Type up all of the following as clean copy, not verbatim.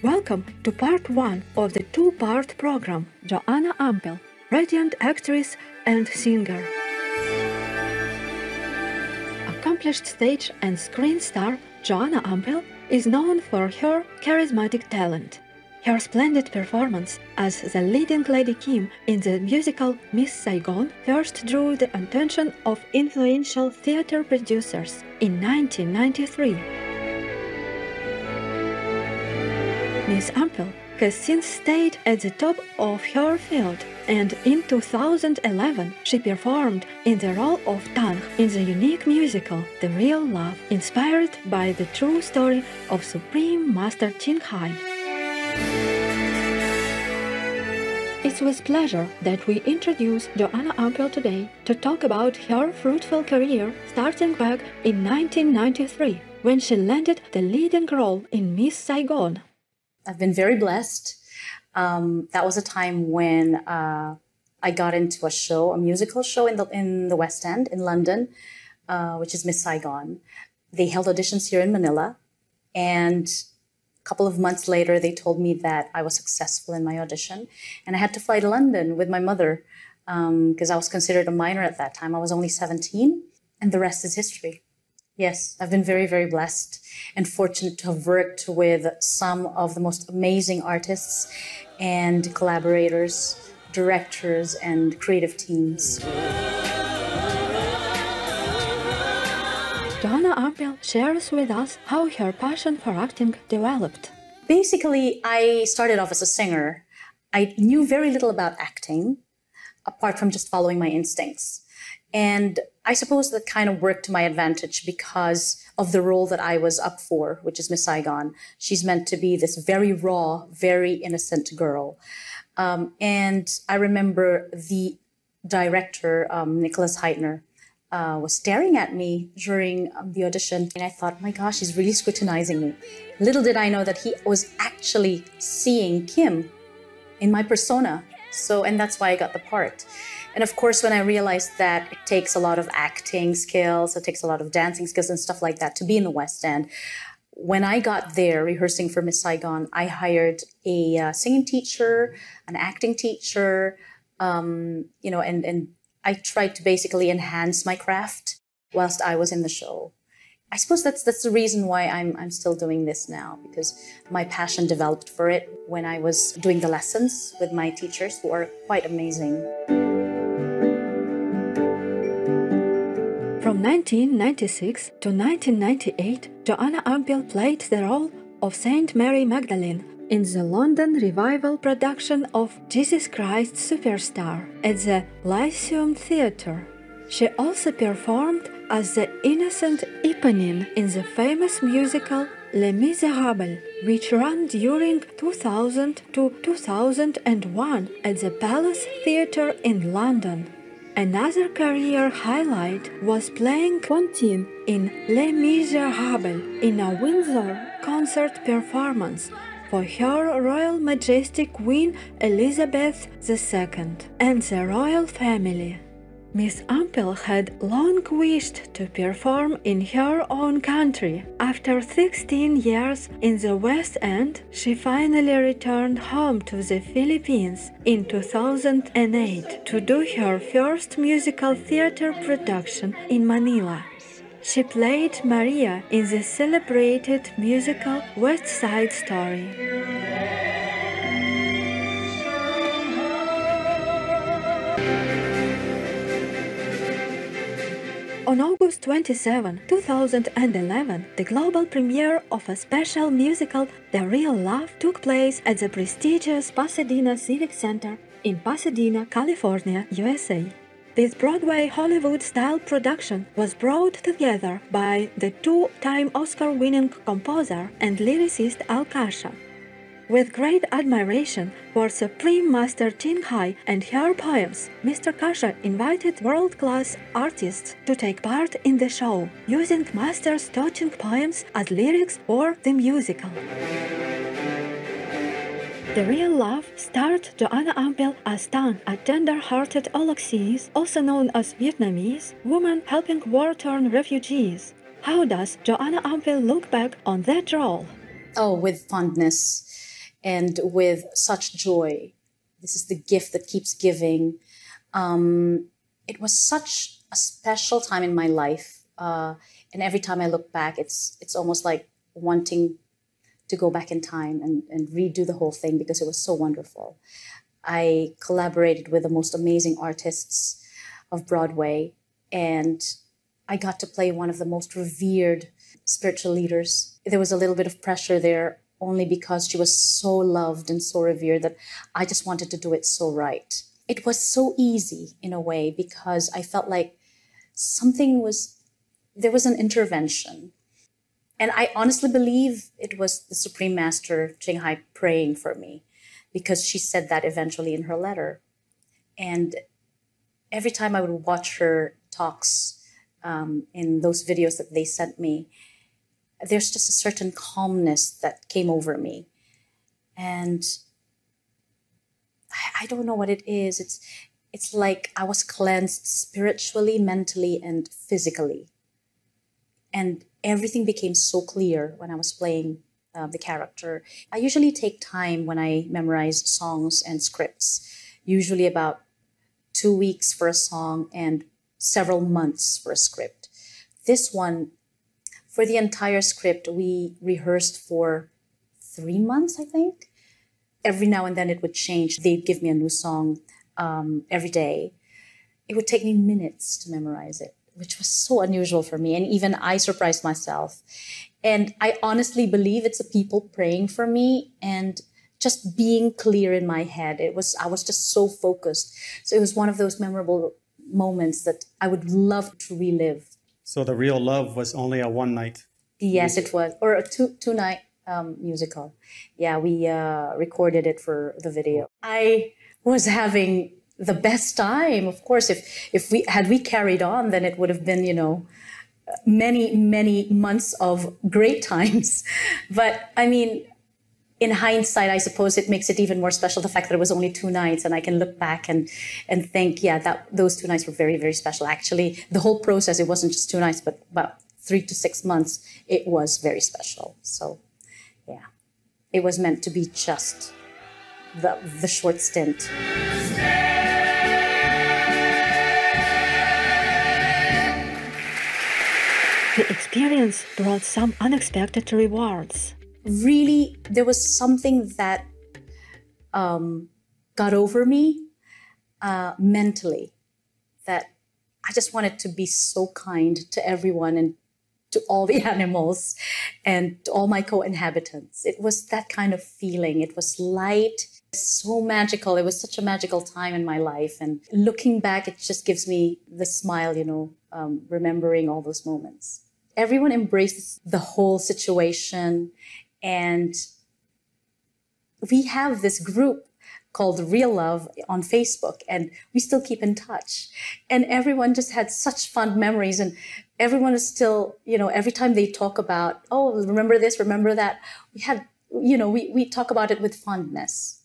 Welcome to part 1 of the two-part program, Joanna Ampel, radiant actress and singer. Accomplished stage and screen star, Joanna Ampel is known for her charismatic talent. Her splendid performance as the leading Lady Kim in the musical Miss Saigon first drew the attention of influential theater producers in 1993. Miss Ampel has since stayed at the top of her field, and in 2011 she performed in the role of Tang in the unique musical The Real Love, inspired by the true story of Supreme Master Ting Hai. It's with pleasure that we introduce Joanna Ampel today to talk about her fruitful career starting back in 1993, when she landed the leading role in Miss Saigon. I've been very blessed. That was a time when I got into a musical show in the West End in London, which is Miss Saigon. They held auditions here in Manila, and a couple of months later, they told me that I was successful in my audition, and I had to fly to London with my mother because I was considered a minor at that time. I was only 17, and the rest is history. Yes, I've been very, very blessed and fortunate to have worked with some of the most amazing artists and collaborators, directors, and creative teams. Joanna Ampel shares with us how her passion for acting developed. Basically, I started off as a singer. I knew very little about acting, apart from just following my instincts. And I suppose that kind of worked to my advantage because of the role that I was up for, which is Miss Saigon. She's meant to be this very raw, very innocent girl. And I remember the director, Nicholas Heitner, was staring at me during the audition. And I thought, my gosh, he's really scrutinizing me. Little did I know that he was actually seeing Kim in my persona. And that's why I got the part. And of course, when I realized that it takes a lot of acting skills, it takes a lot of dancing skills and stuff like that to be in the West End, when I got there rehearsing for Miss Saigon, I hired a singing teacher, an acting teacher, and I tried to basically enhance my craft whilst I was in the show. I suppose that's the reason why I'm still doing this now, because my passion developed for it when I was doing the lessons with my teachers, who are quite amazing. From 1996 to 1998, Joanna Ampel played the role of Saint Mary Magdalene in the London revival production of Jesus Christ Superstar at the Lyceum Theatre. She also performed as the innocent Eponine in the famous musical Les Miserables, which ran during 2000 to 2001 at the Palace Theatre in London. Another career highlight was playing Fantine in Les Miserables in a Windsor concert performance for Her Royal Majesty Queen Elizabeth II and the royal family. Miss Ampel had long wished to perform in her own country. After 16 years in the West End, she finally returned home to the Philippines in 2008 to do her first musical theater production in Manila. She played Maria in the celebrated musical West Side Story. On August 27, 2011, the global premiere of a special musical, The Real Love, took place at the prestigious Pasadena Civic Center in Pasadena, California, USA. This Broadway Hollywood-style production was brought together by the two-time Oscar-winning composer and lyricist Al Kasha. With great admiration for Supreme Master Ting Hai and her poems, Mr. Kasha invited world-class artists to take part in the show, using Master's touching poems as lyrics for the musical. The Real Love starred Joanna Ampel as Tan, a tender-hearted Oloxese, also known as Vietnamese, woman helping war-torn refugees. How does Joanna Ampel look back on that role? Oh, with fondness. and with such joy. This is the gift that keeps giving. It was such a special time in my life. And every time I look back, it's almost like wanting to go back in time and redo the whole thing because it was so wonderful. I collaborated with the most amazing artists of Broadway, and I got to play one of the most revered spiritual leaders. There was a little bit of pressure there only because she was so loved and so revered that I just wanted to do it so right. It was so easy in a way because I felt like there was an intervention. And I honestly believe it was the Supreme Master Ching Hai praying for me, because she said that eventually in her letter. And every time I would watch her talks in those videos that they sent me, there's just a certain calmness that came over me. And I don't know what it is. It's like I was cleansed spiritually, mentally, and physically. And everything became so clear when I was playing the character. I usually take time when I memorize songs and scripts, usually about 2 weeks for a song and several months for a script. This one, for the entire script, we rehearsed for 3 months, I think. Every now and then it would change. They'd give me a new song every day. It would take me minutes to memorize it, which was so unusual for me. And even I surprised myself. And I honestly believe it's the people praying for me and just being clear in my head. I was just so focused. So it was one of those memorable moments that I would love to relive. So the real love was only a one night? Yes, it was. Or a two night musical. Yeah, we recorded it for the video. I was having the best time. Of course, if we carried on, then it would have been, many months of great times. But I mean, in hindsight, I suppose it makes it even more special, the fact that it was only 2 nights, and I can look back and think, yeah, that those 2 nights were very, very special. Actually, the whole process, it wasn't just 2 nights, but about 3 to 6 months, it was very special. So, yeah, it was meant to be just the short stint. The experience brought some unexpected rewards. Really, there was something that got over me mentally, that I just wanted to be so kind to everyone and to all the animals and to all my co-inhabitants. It was that kind of feeling. It was light, so magical. It was such a magical time in my life. And looking back, it just gives me the smile, remembering all those moments. Everyone embraces the whole situation. And we have this group called Real Love on Facebook, and we still keep in touch. And everyone just had such fond memories, and everyone is still, every time they talk about, oh, remember this, remember that, we talk about it with fondness.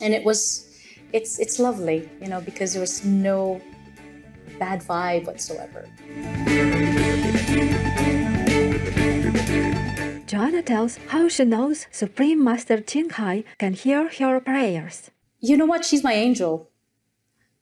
And it's lovely, because there was no bad vibe whatsoever. Joanna tells how she knows Supreme Master Ching Hai can hear her prayers. You know what? She's my angel.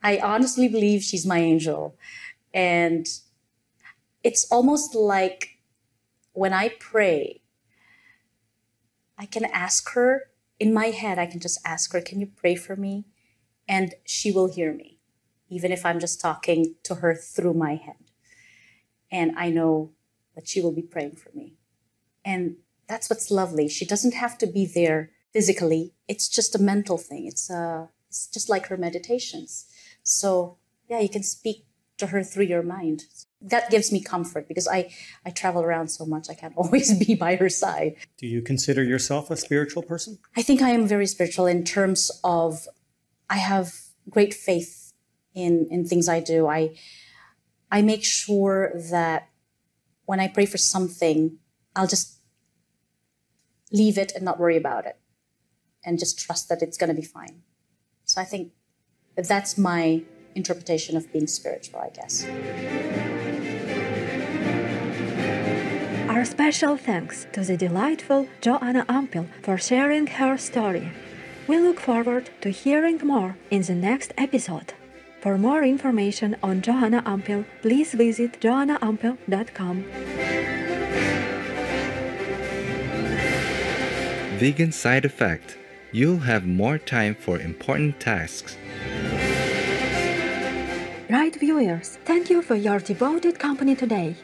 I honestly believe she's my angel. And it's almost like when I pray, I can ask her, in my head, I can just ask her, can you pray for me? And she will hear me, even if I'm just talking to her through my head. And I know that she will be praying for me. And that's what's lovely. She doesn't have to be there physically. It's just a mental thing. It's just like her meditations. So yeah, you can speak to her through your mind. That gives me comfort because I travel around so much. I can't always be by her side. Do you consider yourself a spiritual person? I think I am very spiritual in terms of I have great faith in things I do. I make sure that when I pray for something, I'll just leave it and not worry about it and just trust that it's going to be fine. So I think that's my interpretation of being spiritual, I guess. Are special thanks to the delightful Joanna Ampel for sharing her story. We look forward to hearing more in the next episode. For more information on Joanna Ampel, please visit joannaampel.com. Vegan side effect: you'll have more time for important tasks. Right, viewers, thank you for your devoted company today.